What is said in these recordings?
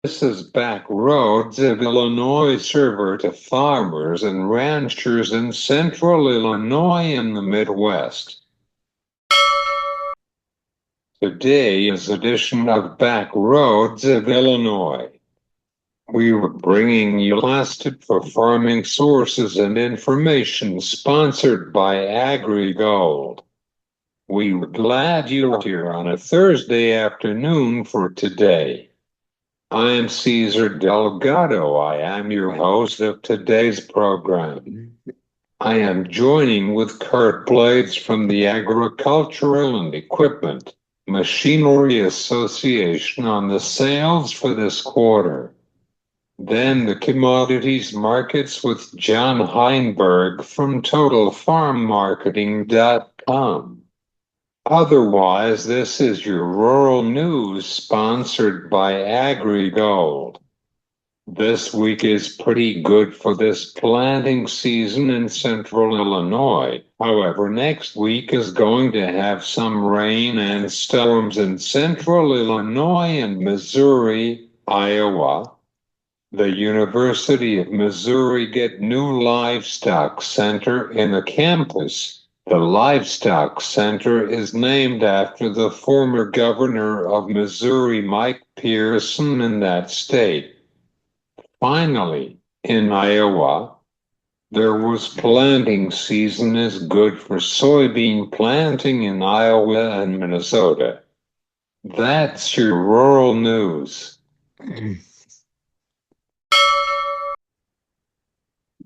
This is Back Roads of Illinois server to farmers and ranchers in central Illinois and the Midwest. Today is edition of Back Roads of Illinois. We were bringing you lasted for farming sources and information sponsored by AgriGold. We were glad you're here on a Thursday afternoon for today. I am Cesar Delgado. I am your host of today's program. I am joining with Kurt Blades from the Agricultural and Equipment Machinery Association on the sales for this quarter. Then the commodities markets with John Heinberg from TotalFarmMarketing.com. Otherwise, this is your rural news sponsored by AgriGold. This week is pretty good for this planting season in central Illinois. However, next week is going to have some rain and storms in central Illinois and Missouri, Iowa. The University of Missouri get new livestock center in the campus. The Livestock Center is named after the former governor of Missouri, Mike Pearson, in that state. Finally, in Iowa, there was planting season is good for soybean planting in Iowa and Minnesota. That's your rural news.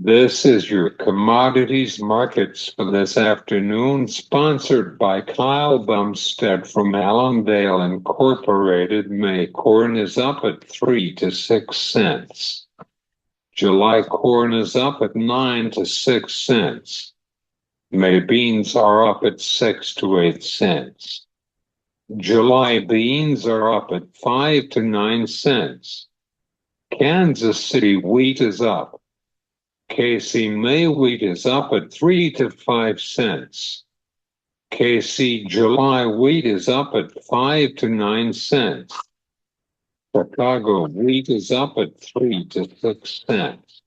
This is your commodities markets for this afternoon, sponsored by Kyle Bumstead from Allendale Incorporated. May corn is up at 3 to 6 cents. July corn is up at 9 to 6 cents. May beans are up at 6 to 8 cents. July beans are up at 5 to 9 cents. Kansas City wheat is up. KC May wheat is up at 3 to 5 cents. KC July wheat is up at 5 to 9 cents. Chicago wheat is up at 3 to 6 cents.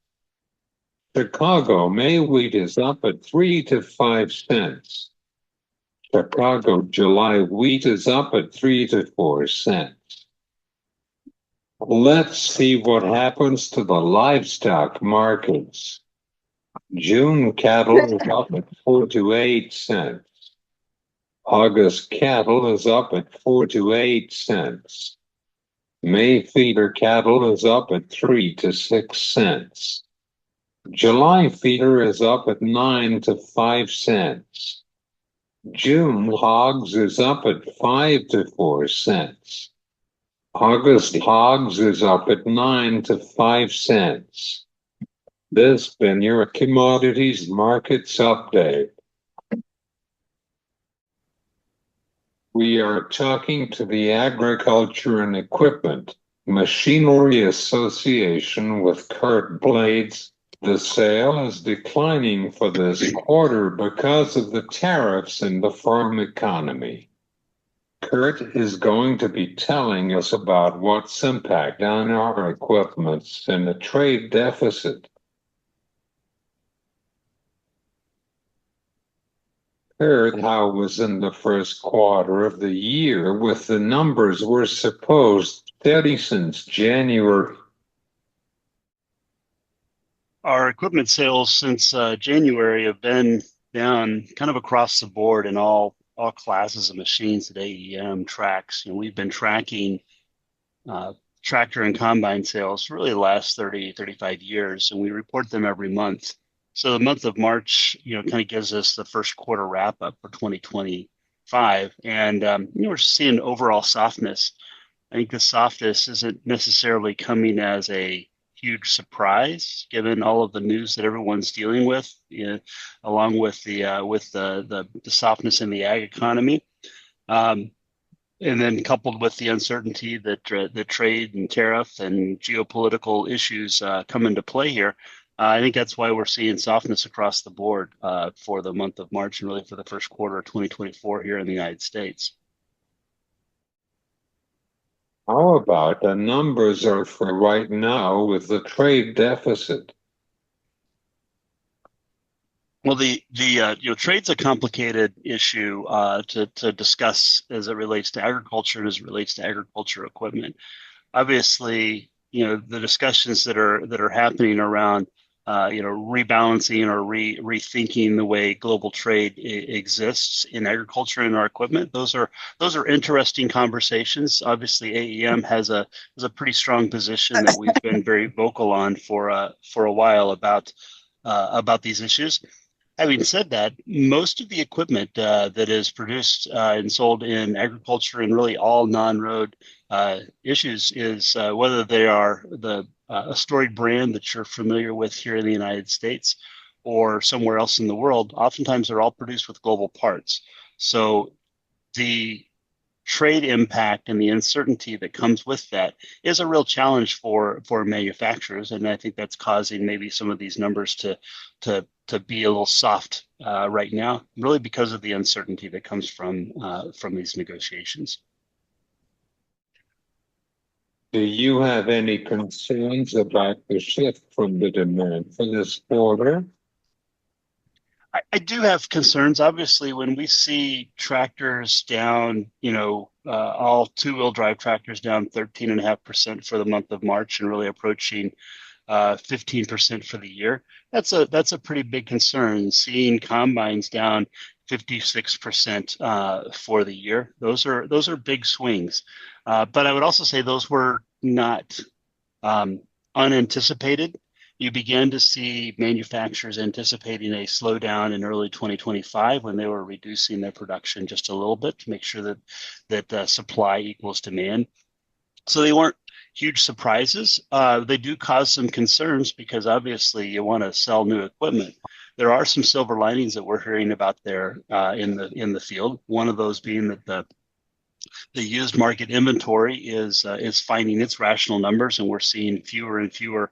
Chicago May wheat is up at 3 to 5 cents. Chicago July wheat is up at 3 to 4 cents. Let's see what happens to the livestock markets. June cattle is up at 4 to 8 cents. August cattle is up at 4 to 8 cents. May feeder cattle is up at 3 to 6 cents. July feeder is up at 9 to 5 cents. June hogs is up at 5 to 4 cents. August hogs is up at 9 to 5 cents. This been your commodities markets update. We are talking to the Agriculture and Equipment Machinery Association with Kurt Blades. The sale is declining for this quarter because of the tariffs in the farm economy. Kurt is going to be telling us about what's impact on our equipment and the trade deficit. Kurt, how was in the first quarter of the year with the numbers were supposed steady since January. Our equipment sales since January have been down kind of across the board in all classes of machines that AEM tracks. We've been tracking tractor and combine sales for really the last 30, 35 years, and we report them every month. So the month of March, kind of gives us the first quarter wrap up for 2025. And, we're seeing overall softness. I think the softness isn't necessarily coming as a huge surprise, given all of the news that everyone's dealing with, along with the softness in the ag economy. And then coupled with the uncertainty that the trade and tariff and geopolitical issues come into play here, I think that's why we're seeing softness across the board for the month of March and really for the first quarter of 2024 here in the United States. How about the numbers are for right now with the trade deficit? Well, the trade's a complicated issue to discuss as it relates to agriculture and as it relates to agriculture equipment. Obviously, the discussions that are happening around rebalancing or rethinking the way global trade exists in agriculture and our equipment. Those are interesting conversations. Obviously, AEM has a pretty strong position that we've been very vocal on for a while about these issues. Having said that, most of the equipment that is produced and sold in agriculture and really all non-road issues is whether they are a storied brand that you're familiar with here in the United States or somewhere else in the world. Oftentimes, they're all produced with global parts. So the trade impact and the uncertainty that comes with that is a real challenge for manufacturers, and I think that's causing maybe some of these numbers to be a little soft right now, really because of the uncertainty that comes from these negotiations. Do you have any concerns about the shift from the demand for this quarter? I do have concerns. Obviously, when we see tractors down, all two-wheel drive tractors down 13.5% for the month of March and really approaching 15% for the year, that's a pretty big concern. Seeing combines down 56% for the year, those are big swings. But I would also say those were not unanticipated. You began to see manufacturers anticipating a slowdown in early 2025 when they were reducing their production just a little bit to make sure that supply equals demand. So they weren't huge surprises. They do cause some concerns because obviously you want to sell new equipment. There are some silver linings that we're hearing about there in the field. One of those being that the used market inventory is finding its rational numbers, and we're seeing fewer and fewer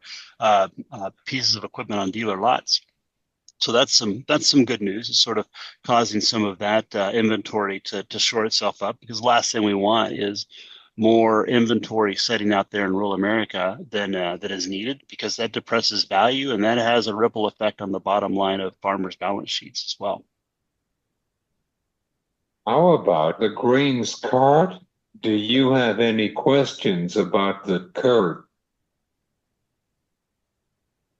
pieces of equipment on dealer lots. So that's some good news. It's sort of causing some of that inventory to short itself up, because the last thing we want is more inventory setting out there in rural America than that is needed, because that depresses value and that has a ripple effect on the bottom line of farmers' balance sheets as well. How about the greens cart? Do you have any questions about the cart?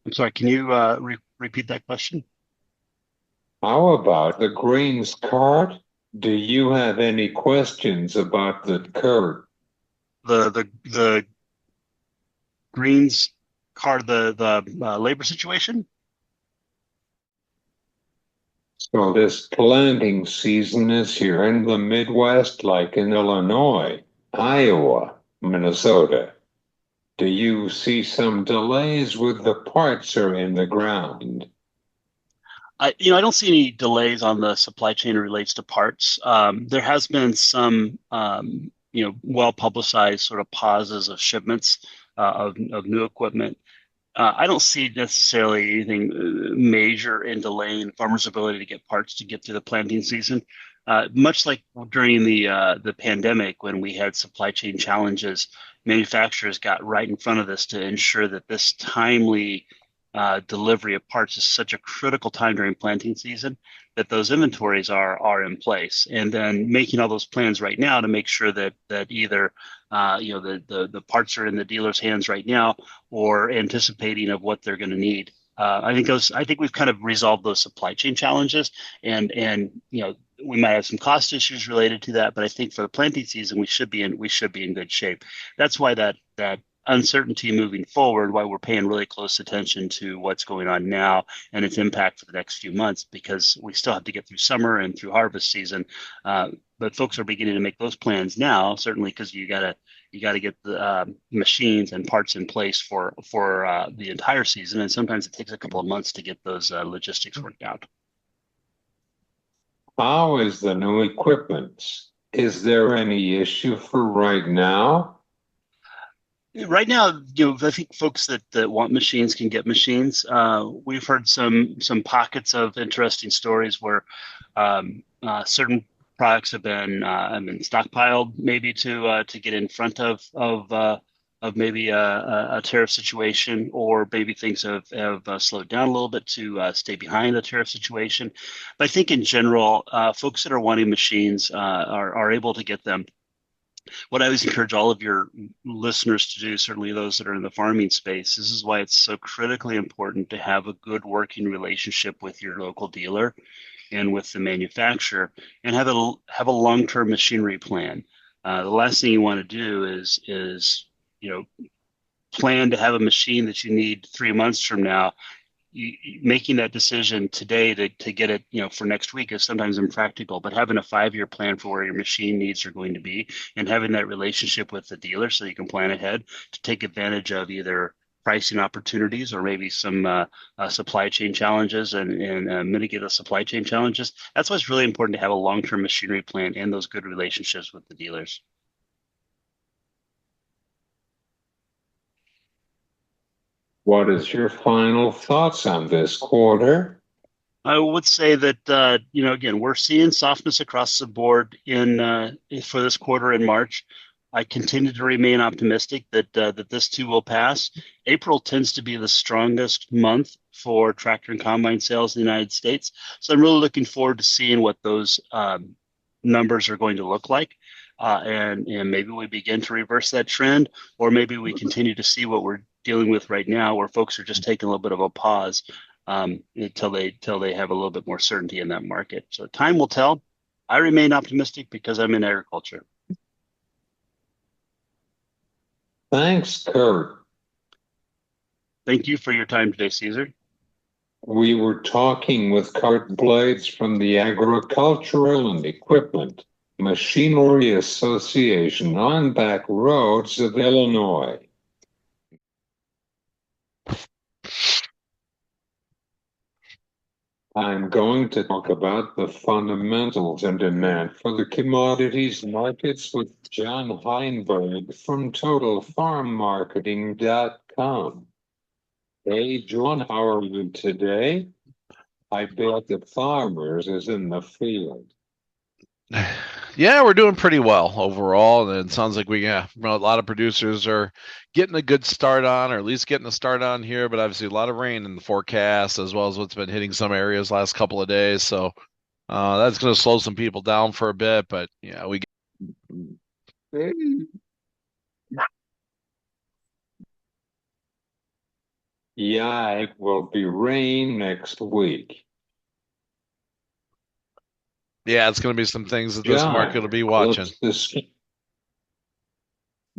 I'm sorry, can you repeat that question? How about the greens cart? Do you have any questions about the cart? The Greens card the labor situation. So this planting season is here in the Midwest, like in Illinois, Iowa, Minnesota. Do you see some delays with the parts are in the ground? I don't see any delays on the supply chain relates to parts. There has been some, well publicized sort of pauses of shipments of new equipment. I don't see necessarily anything major in delaying farmers' ability to get parts to get through the planting season. Much like during the pandemic, when we had supply chain challenges, manufacturers got right in front of this to ensure that this timely delivery of parts is such a critical time during planting season that those inventories are in place, and then making all those plans right now to make sure that either the parts are in the dealer's hands right now or anticipating of what they're going to need. I think we've kind of resolved those supply chain challenges, and we might have some cost issues related to that, but I think for the planting season we should be in good shape. That's why that uncertainty moving forward, why we're paying really close attention to what's going on now and its impact for the next few months, because we still have to get through summer and through harvest season. But folks are beginning to make those plans now, certainly because you gotta get the machines and parts in place for the entire season, and sometimes it takes a couple of months to get those logistics worked out. How is the new equipment? Is there any issue for right now? Right now, I think folks that want machines can get machines. We've heard some pockets of interesting stories where certain products have been stockpiled maybe to get in front of maybe a tariff situation, or maybe things have slowed down a little bit to stay behind the tariff situation. But I think in general, folks that are wanting machines are able to get them. What I always encourage all of your listeners to do, certainly those that are in the farming space, this is why it's so critically important to have a good working relationship with your local dealer and with the manufacturer, and have a long-term machinery plan. The last thing you want to do is plan to have a machine that you need 3 months from now. Making that decision today to get it, for next week is sometimes impractical, but having a 5-year plan for where your machine needs are going to be, and having that relationship with the dealer so you can plan ahead to take advantage of either pricing opportunities or maybe some supply chain challenges, and mitigate the supply chain challenges. That's why it's really important to have a long-term machinery plan and those good relationships with the dealers. What is your final thoughts on this quarter? I would say that again, we're seeing softness across the board in for this quarter in March. I continue to remain optimistic that this too will pass. April tends to be the strongest month for tractor and combine sales in the United States, so I'm really looking forward to seeing what those numbers are going to look like, and maybe we begin to reverse that trend, or maybe we continue to see what we're dealing with right now, where folks are just taking a little bit of a pause until they have a little bit more certainty in that market. So time will tell. I remain optimistic because I'm in agriculture. Thanks, Kurt. Thank you for your time today, Caesar. We were talking with Kurt Blades from the Agricultural and Equipment Machinery Association on back roads of Illinois. I'm going to talk about the fundamentals and demand for the commodities markets with John Heinberg from TotalFarmMarketing.com. Hey, John, how are you today? I bet the farmers is in the field. Yeah, we're doing pretty well overall, and it sounds like a lot of producers are getting a good start on, or at least getting a start on here. But obviously, a lot of rain in the forecast, as well as what's been hitting some areas last couple of days. So that's going to slow some people down for a bit. But yeah, Yeah, it will be rain next week. Yeah, it's going to be some things that this market will be watching.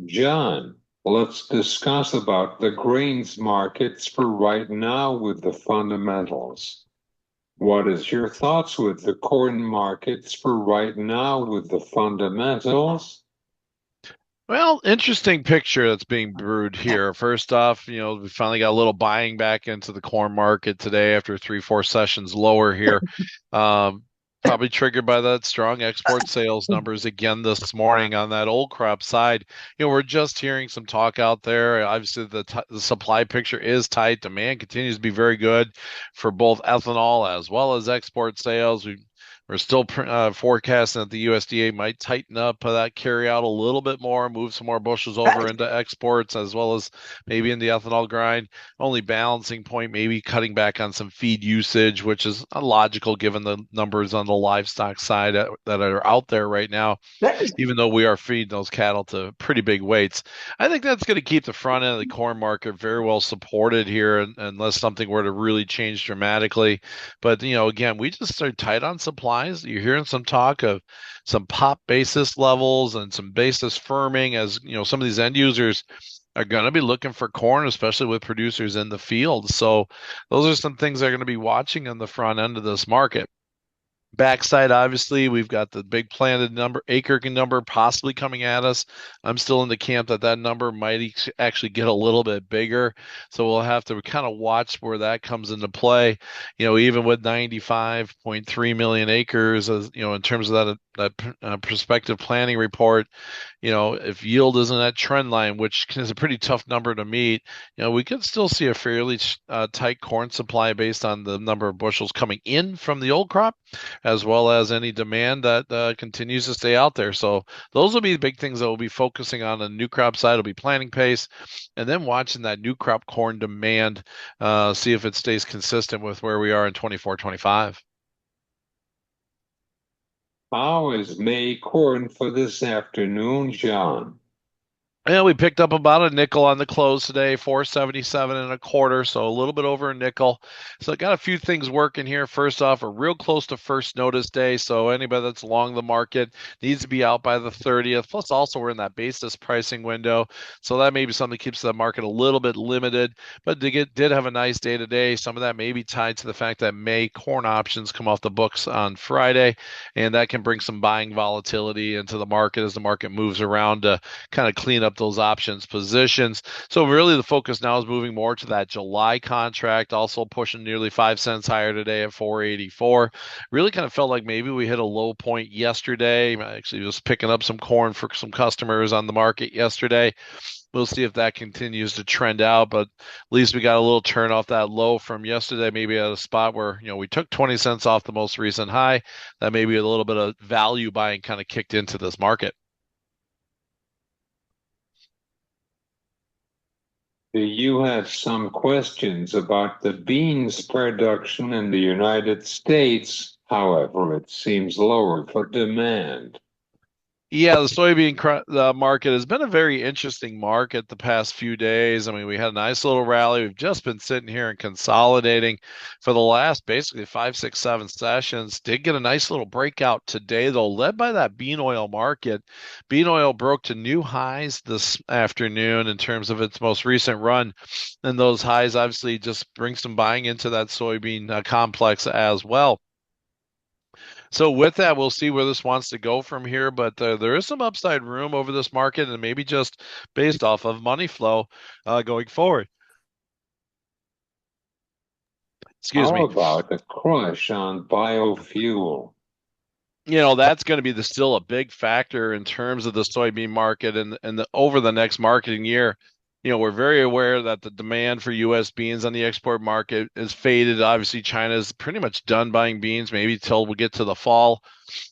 John, let's discuss about the grains markets for right now with the fundamentals. What is your thoughts with the corn markets for right now with the fundamentals? Well, interesting picture that's being brewed here. First off, we finally got a little buying back into the corn market today after 3-4 sessions lower here. Probably triggered by that strong export sales numbers again this morning on that old crop side. We're just hearing some talk out there. Obviously, the supply picture is tight. Demand continues to be very good for both ethanol as well as export sales. We're still forecasting that the USDA might tighten up that carry out a little bit more, move some more bushels over into exports, as well as maybe in the ethanol grind. Only balancing point, maybe cutting back on some feed usage, which is logical given the numbers on the livestock side that are out there right now, even though we are feeding those cattle to pretty big weights. I think that's going to keep the front end of the corn market very well supported here, unless something were to really change dramatically. But, again, we just are tight on supply. You're hearing some talk of some pop basis levels and some basis firming, as some of these end users are going to be looking for corn, especially with producers in the field. So those are some things they're going to be watching on the front end of this market. Backside, obviously, we've got the big planted acre number possibly coming at us. I'm still in the camp that number might actually get a little bit bigger. So we'll have to kind of watch where that comes into play. Even with 95.3 million acres, as in terms of that prospective planning report, if yield isn't that trend line, which is a pretty tough number to meet, we could still see a fairly tight corn supply based on the number of bushels coming in from the old crop, as well as any demand that continues to stay out there. So those will be the big things that we'll be focusing on the new crop side. Will be planting pace, and then watching that new crop corn demand, see if it stays consistent with where we are in 24-25. How is May corn for this afternoon, John? And we picked up about a nickel on the close today, 477 and a quarter, so a little bit over a nickel. So I got a few things working here. First off, we're real close to first notice day, so anybody that's long the market needs to be out by the 30th. Plus, also we're in that basis pricing window, so that may be something that keeps the market a little bit limited. But did have a nice day today. Some of that may be tied to the fact that May corn options come off the books on Friday, and that can bring some buying volatility into the market as the market moves around to kind of clean up those options positions. So really the focus now is moving more to that July contract, also pushing nearly 5 cents higher today at 484. Really kind of felt like maybe we hit a low point yesterday. I actually was picking up some corn for some customers on the market yesterday. We'll see if that continues to trend out, but at least we got a little turn off that low from yesterday, maybe at a spot where, we took 20 cents off the most recent high. That maybe a little bit of value buying kind of kicked into this market. Do you have some questions about the beans production in the United States? However, it seems lower for demand. Yeah, the soybean market has been a very interesting market the past few days. I mean, we had a nice little rally. We've just been sitting here and consolidating for the last basically 5, 6, 7 sessions. Did get a nice little breakout today, though, led by that bean oil market. Bean oil broke to new highs this afternoon in terms of its most recent run. And those highs obviously just bring some buying into that soybean complex as well. So with that, we'll see where this wants to go from here. But there is some upside room over this market, and maybe just based off of money flow going forward. Excuse How me. about the crush on biofuel? That's going to be still a big factor in terms of the soybean market and over the next marketing year. We're very aware that the demand for U.S. beans on the export market is faded. Obviously, China's pretty much done buying beans, maybe till we get to the fall.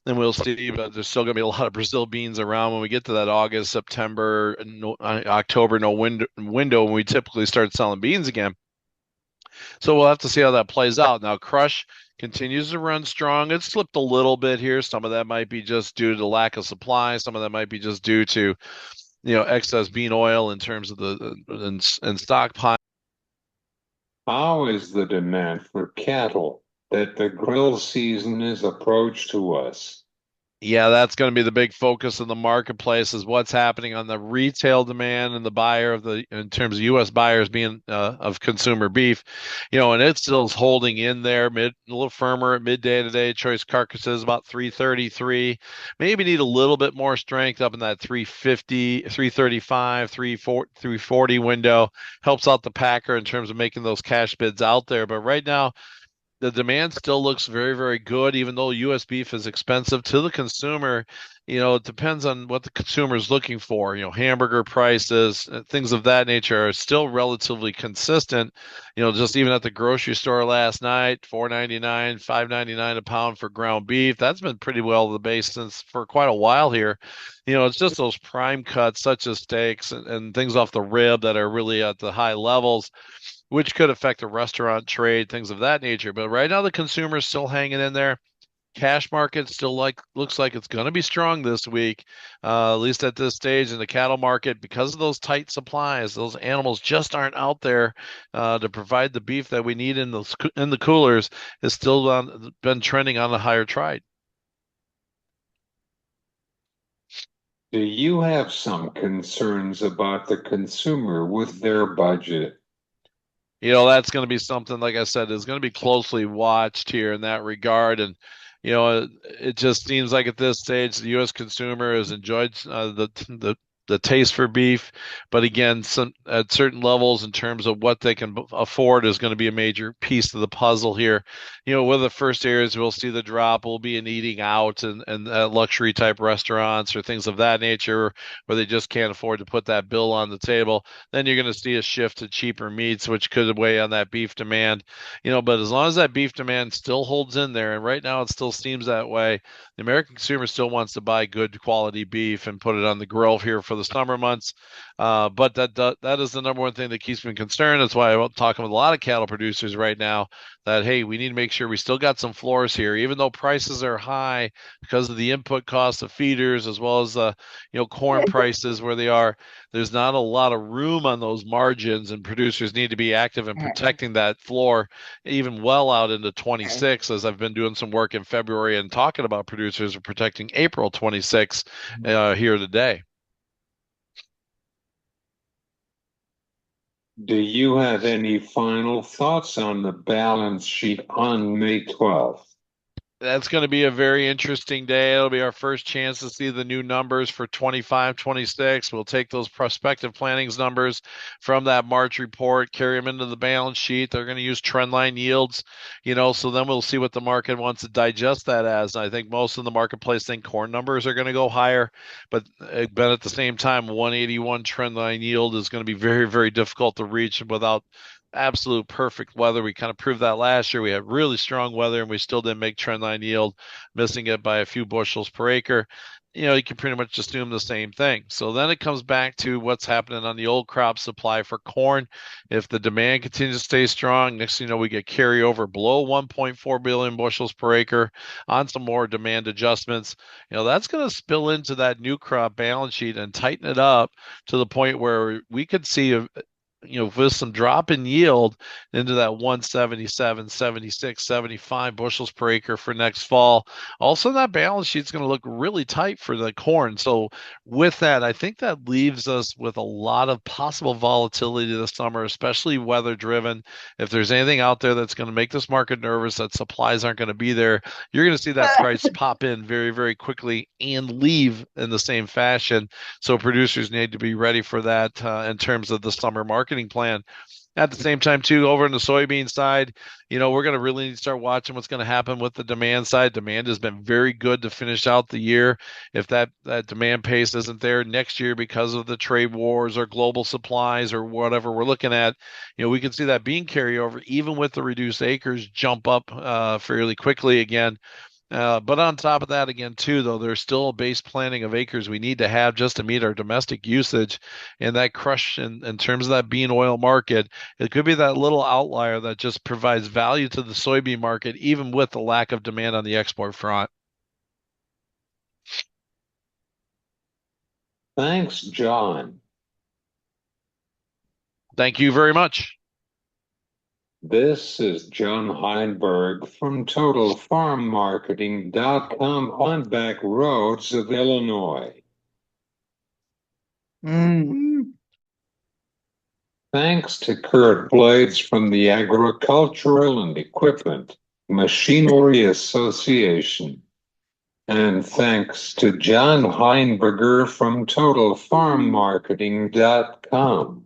Then we'll see, but there's still going to be a lot of Brazil beans around when we get to that August, September, October, window when we typically start selling beans again. So we'll have to see how that plays out. Now, crush continues to run strong. It slipped a little bit here. Some of that might be just due to lack of supply. Some of that might be just due to, excess bean oil in terms of and stockpile. How is the demand for cattle that the grill season is approached to us? Yeah, that's going to be the big focus of the marketplace is what's happening on the retail demand and the buyer in terms of U.S. buyers being of consumer beef, and it still is holding in there a little firmer at midday today. Choice carcasses about 333, maybe need a little bit more strength up in that 350, 335, 340 window. Helps out the packer in terms of making those cash bids out there. But right now, the demand still looks very, very good, even though U.S. beef is expensive to the consumer. It depends on what the consumer is looking for. Hamburger prices, things of that nature are still relatively consistent. Just even at the grocery store last night, $4.99, $5.99 a pound for ground beef. That's been pretty well the base since for quite a while here. It's just those prime cuts such as steaks and things off the rib that are really at the high levels, which could affect the restaurant trade, things of that nature. But right now, the consumer is still hanging in there. Cash market still looks like it's going to be strong this week, at least at this stage. In the cattle market, because of those tight supplies, those animals just aren't out there to provide the beef that we need in the coolers. Is still been trending on the higher trade. Do you have some concerns about the consumer with their budget? That's going to be something, like I said, is going to be closely watched here in that regard. And, it just seems like at this stage, the U.S. consumer has enjoyed the the taste for beef. But again, some at certain levels in terms of what they can afford is going to be a major piece of the puzzle here. One of the first areas we'll see the drop will be in eating out and luxury type restaurants or things of that nature where they just can't afford to put that bill on the table. Then you're going to see a shift to cheaper meats, which could weigh on that beef demand. But as long as that beef demand still holds in there, and right now it still seems that way, the American consumer still wants to buy good quality beef and put it on the grill here for the summer months. But that is the number one thing that keeps me concerned. That's why I'm talking with a lot of cattle producers right now that, hey, we need to make sure we still got some floors here, even though prices are high because of the input costs of feeders as well as the corn prices where they are. There's not a lot of room on those margins, and producers need to be active in protecting that floor even well out into 26, as I've been doing some work in February and talking about producers are protecting April 26 here today. Do you have any final thoughts on the balance sheet on May 12th? That's going to be a very interesting day. It'll be our first chance to see the new numbers for 25, 26. We'll take those prospective plannings numbers from that March report, carry them into the balance sheet. They're going to use trendline yields, so then we'll see what the market wants to digest that as. I think most of the marketplace think corn numbers are going to go higher, but at the same time, 181 trendline yield is going to be very, very difficult to reach without absolute perfect weather. We kind of proved that last year. We had really strong weather and we still didn't make trendline yield, missing it by a few bushels per acre. You can pretty much assume the same thing. So then it comes back to what's happening on the old crop supply for corn. If the demand continues to stay strong, next thing you know, we get carryover below 1.4 billion bushels per acre on some more demand adjustments. That's going to spill into that new crop balance sheet and tighten it up to the point where we could see with some drop in yield into that 177, 76, 75 bushels per acre for next fall. Also, that balance sheet's going to look really tight for the corn. So with that, I think that leaves us with a lot of possible volatility this summer, especially weather driven. If there's anything out there that's going to make this market nervous, that supplies aren't going to be there, you're going to see that price pop in very, very quickly and leave in the same fashion. So producers need to be ready for that in terms of the summer marketing plan. At the same time, too, over on the soybean side, we're going to really need to start watching what's going to happen with the demand side. Demand has been very good to finish out the year. If that demand pace isn't there next year because of the trade wars or global supplies or whatever we're looking at, we can see that bean carryover, even with the reduced acres, jump up fairly quickly again. But on top of that, again, too, though, there's still a base planning of acres we need to have just to meet our domestic usage. And that crush in terms of that bean oil market, it could be that little outlier that just provides value to the soybean market, even with the lack of demand on the export front. Thanks, John. Thank you very much. This is John Heinberg from TotalFarmMarketing.com on back roads of Illinois. Thanks to Kurt Blades from the Agricultural and Equipment Machinery Association. And thanks to John Heinberger from TotalFarmMarketing.com.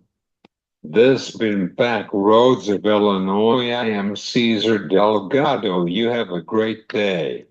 This been Back Roads of Illinois. I am Cesar Delgado. You have a great day.